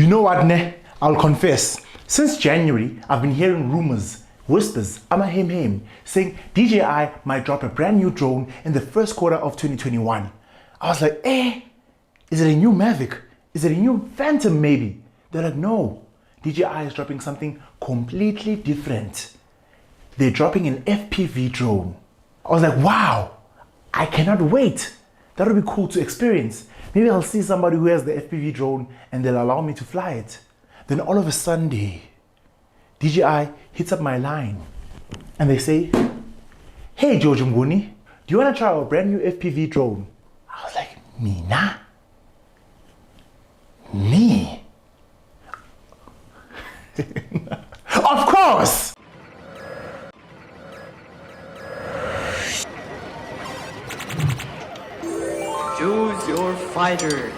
You know what, ne? I'll confess. Since January, I've been hearing rumors, whispers, saying DJI might drop a brand new drone in the first quarter of 2021. I was like, is it a new Mavic? Is it a new Phantom maybe? They're like, no, DJI is dropping something completely different. They're dropping an FPV drone. I was like, wow, I cannot wait. That would be cool to experience. Maybe I'll see somebody who has the FPV drone and they'll allow me to fly it. Then all of a sudden, DJI hits up my line and they say, hey, George Mguni, do you want to try our brand new FPV drone? I was like, Mina? Me? Of course! Choose your fighter.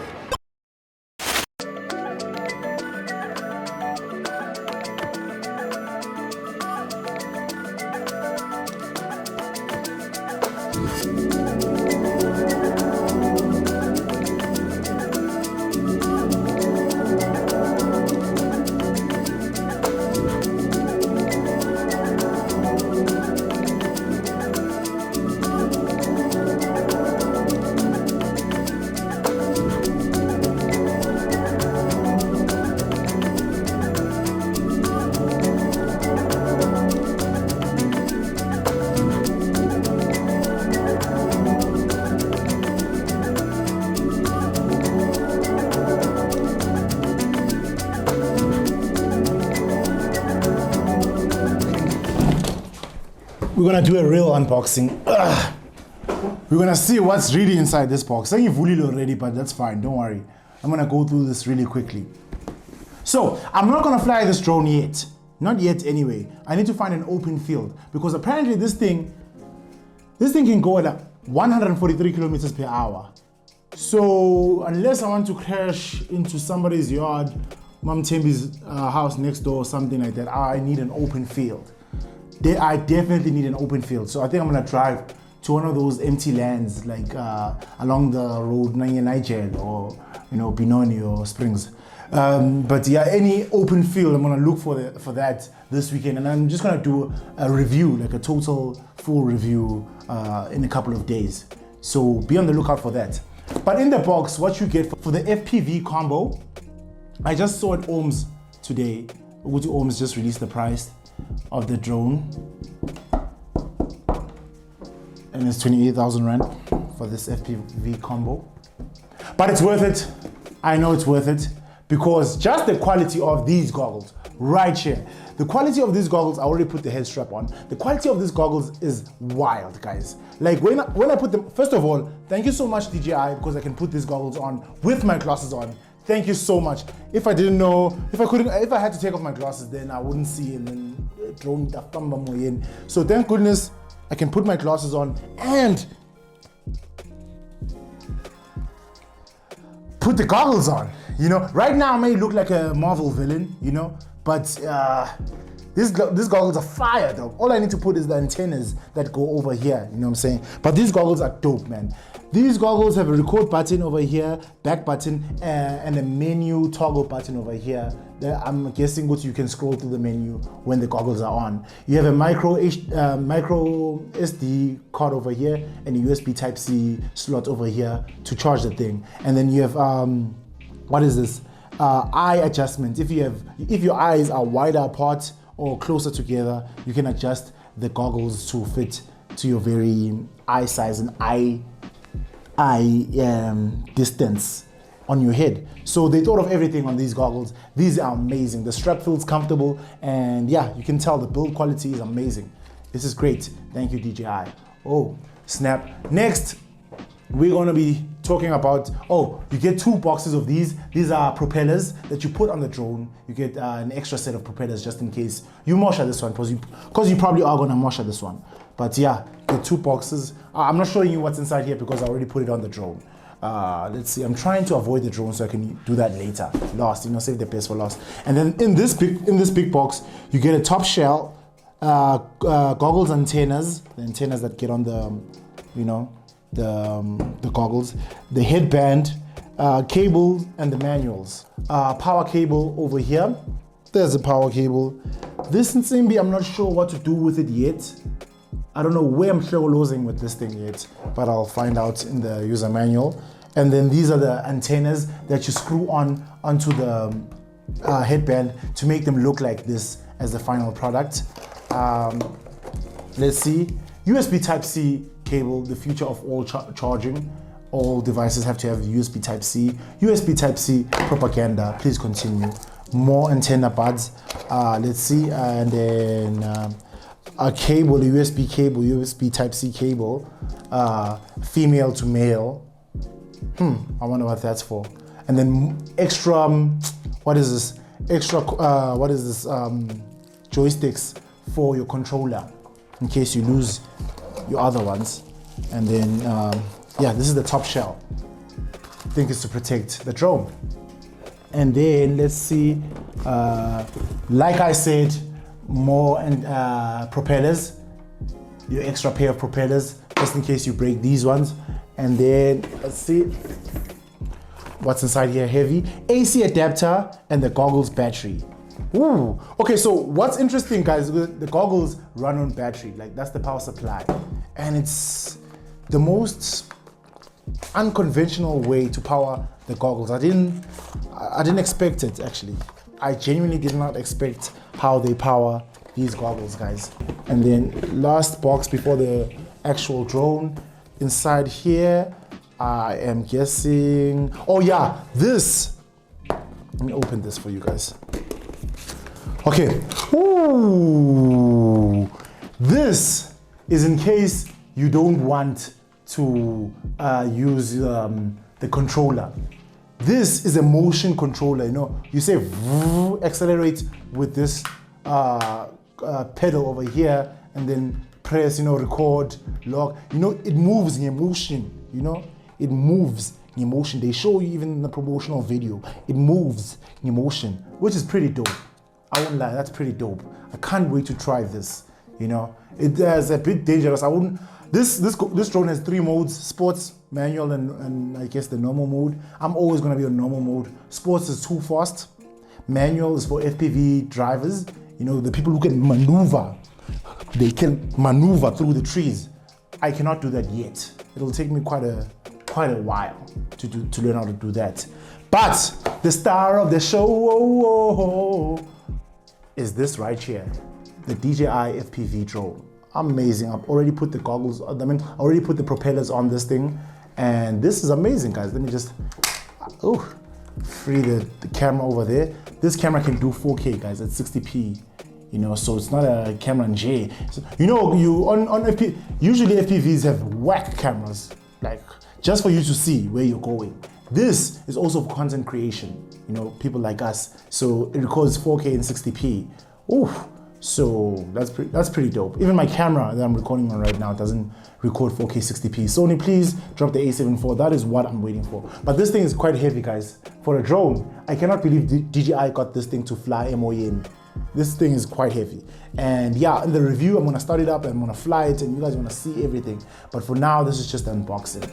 We're gonna do a real unboxing. We're gonna see what's really inside this box. I think you've voted already, but that's fine, don't worry. I'm gonna go through this really quickly. So, I'm not gonna fly this drone yet. Not yet anyway. I need to find an open field because apparently this thing can go at 143 kilometers per hour. So, unless I want to crash into somebody's yard, Mom Tembi's house next door or something like that, I need an open field. I definitely need an open field. So I think I'm gonna drive to one of those empty lands, like along the road, Nigel or Benoni or Springs. But yeah, any open field, I'm gonna look for that this weekend, and I'm just gonna do a review, like a total full review in a couple of days. So be on the lookout for that. But in the box, what you get for the FPV combo, I just saw at Ohms today. Uguti Ohms just released the price of the drone, and it's 28,000 Rand for this FPV combo. But it's worth it. I know it's worth it because just the quality of these goggles right here. The quality of these goggles, I already put the head strap on. The quality of these goggles is wild, guys. Like when I put them, first of all, thank you so much DJI, because I can put these goggles on with my glasses on. Thank you so much. If I didn't know, if I had to take off my glasses, then I wouldn't see, and then drone. So thank goodness I can put my glasses on and put the goggles on. Right now I may look like a Marvel villain, but these goggles are fire though. All I need to put is the antennas that go over here, you know what I'm saying? But these goggles are dope, man. These goggles have a record button over here, back button, and a menu toggle button over here. I'm guessing what you can scroll through the menu when the goggles are on. You have a micro SD card over here and a USB Type-C slot over here to charge the thing. And then you have what is this? Eye adjustment. If your eyes are wider apart or closer together, you can adjust the goggles to fit to your very eye size and eye distance on your head. So they thought of everything on these goggles. These are amazing. The strap feels comfortable, and yeah, you can tell the build quality is amazing. This is great. Thank you, DJI. Oh, snap. Next, we're gonna be talking about, you get 2 boxes of these. These are propellers that you put on the drone. You get an extra set of propellers just in case you mosher this one, because you probably are gonna mosher this one. But yeah, get 2 boxes. I'm not showing you what's inside here because I already put it on the drone. Let's see, I'm trying to avoid the drone so I can do that later. Last, save the best for last. And then in this big box, you get a top shell, goggles antennas, the antennas that get on the, the goggles, the headband, cable and the manuals. Power cable over here. There's a power cable. This Nsimbi, I'm not sure what to do with it yet. I don't know where I'm losing with this thing yet, but I'll find out in the user manual. And then these are the antennas that you screw onto the headband to make them look like this as the final product. Let's see. USB Type-C cable, the future of all charging. All devices have to have USB Type-C. USB Type-C propaganda, please continue. More antenna buds, let's see, and then a cable, a USB cable, USB Type-C cable, female to male. I wonder what that's for. And then extra, what is this? Joysticks for your controller, in case you lose your other ones. And then, yeah, this is the top shell. I think it's to protect the drone. And then let's see, like I said, more propellers, your extra pair of propellers, just in case you break these ones. And then let's see what's inside here. Heavy AC adapter and the goggles battery. Ooh, okay, so what's interesting, guys, the goggles run on battery, like that's the power supply, and it's the most unconventional way to power the goggles. I didn't expect it, actually. I genuinely did not expect how they power these goggles, guys. And then last box before the actual drone. Inside here, I am guessing, oh yeah, this. Let me open this for you guys. Okay, ooh, this is in case you don't want to use the controller. This is a motion controller, you know. You say accelerate with this pedal over here, and then press, you know, record, lock. You know, it moves in motion, you know. It moves in motion. They show you even in the promotional video. It moves in motion, which is pretty dope. I won't lie, that's pretty dope. I can't wait to try this, you know. It is a bit dangerous. I wouldn't. This drone has 3 modes: sports, manual, and I guess the normal mode. I'm always gonna be on normal mode. Sports is too fast. Manual is for FPV drivers. You know, the people who can maneuver. They can maneuver through the trees. I cannot do that yet. It'll take me quite a while to learn how to do that. But the star of the show is this right here, the DJI FPV Drone. Amazing. I've already put the goggles, I already put the propellers on this thing, and this is amazing, guys. Let me just, free the camera over there. This camera can do 4K, guys, at 60p. You know, so it's not a camera in J. So, you know, usually FPVs have whack cameras, like just for you to see where you're going. This is also for content creation, you know, people like us. So it records 4K and 60p. Ooh, so that's pretty dope. Even my camera that I'm recording on right now doesn't record 4K 60p. Sony, please drop the A7 IV. That is what I'm waiting for. But this thing is quite heavy, guys. For a drone, I cannot believe DJI got this thing to fly MOE in. This thing is quite heavy. And yeah, in the review, I'm gonna start it up and I'm gonna fly it and you guys are gonna see everything. But for now, this is just an unboxing.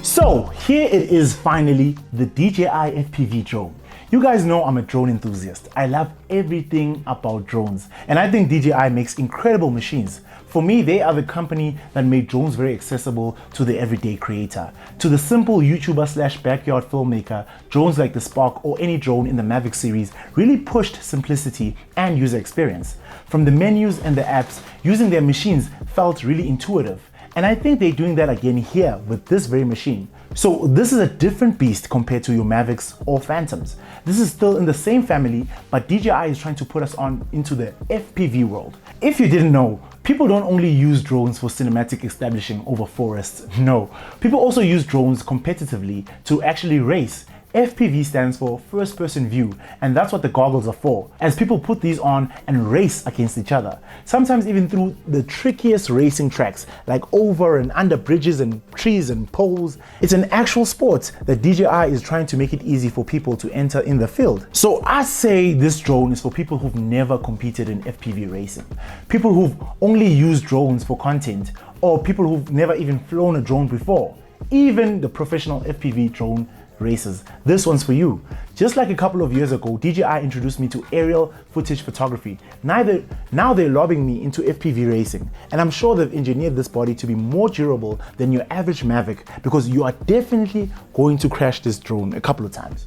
So here it is finally, the DJI FPV Drone. You guys know I'm a drone enthusiast. I love everything about drones, and I think DJI makes incredible machines. For me, they are the company that made drones very accessible to the everyday creator. To the simple YouTuber / backyard filmmaker, drones like the Spark or any drone in the Mavic series really pushed simplicity and user experience. From the menus and the apps, using their machines felt really intuitive. And I think they're doing that again here with this very machine. So this is a different beast compared to your Mavics or Phantoms. This is still in the same family, but DJI is trying to put us on into the FPV world. If you didn't know, people don't only use drones for cinematic establishing over forests. No, people also use drones competitively to actually race FPV stands for first person view, and that's what the goggles are for, as people put these on and race against each other, sometimes even through the trickiest racing tracks like over and under bridges and trees and poles. It's an actual sport that DJI is trying to make it easy for people to enter in the field. So I say this drone is for people who've never competed in FPV racing, people who've only used drones for content, or people who've never even flown a drone before, even the professional FPV drone racers. This one's for you. Just like a couple of years ago, DJI introduced me to aerial footage photography. Now they're lobbing me into FPV racing, and I'm sure they've engineered this body to be more durable than your average Mavic, because you are definitely going to crash this drone a couple of times.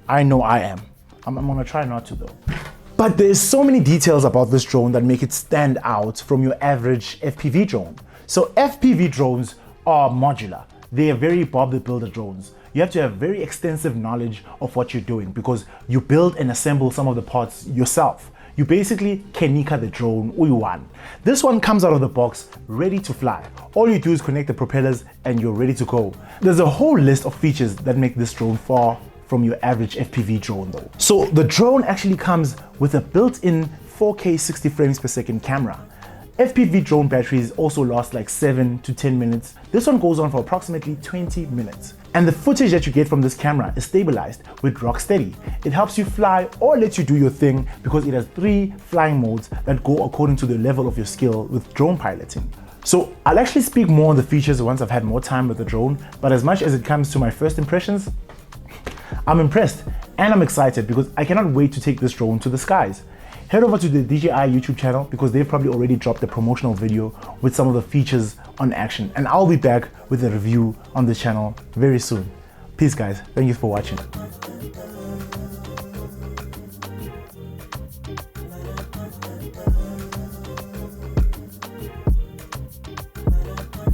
I know I am. I'm gonna try not to though. But there's so many details about this drone that make it stand out from your average FPV drone. So FPV drones are modular. They are very Bob the Builder drones. You have to have very extensive knowledge of what you're doing because you build and assemble some of the parts yourself. You basically kenika the drone uyu. This one comes out of the box ready to fly. All you do is connect the propellers and you're ready to go. There's a whole list of features that make this drone far from your average FPV drone though. So the drone actually comes with a built-in 4K 60 frames per second camera. FPV drone batteries also last like 7 to 10 minutes. This one goes on for approximately 20 minutes. And the footage that you get from this camera is stabilized with Rocksteady. It helps you fly or lets you do your thing because it has 3 flying modes that go according to the level of your skill with drone piloting. So I'll actually speak more on the features once I've had more time with the drone, but as much as it comes to my first impressions, I'm impressed and I'm excited because I cannot wait to take this drone to the skies. Head over to the DJI YouTube channel because they've probably already dropped a promotional video with some of the features on action, and I'll be back with a review on this channel very soon. Peace guys, thank you for watching.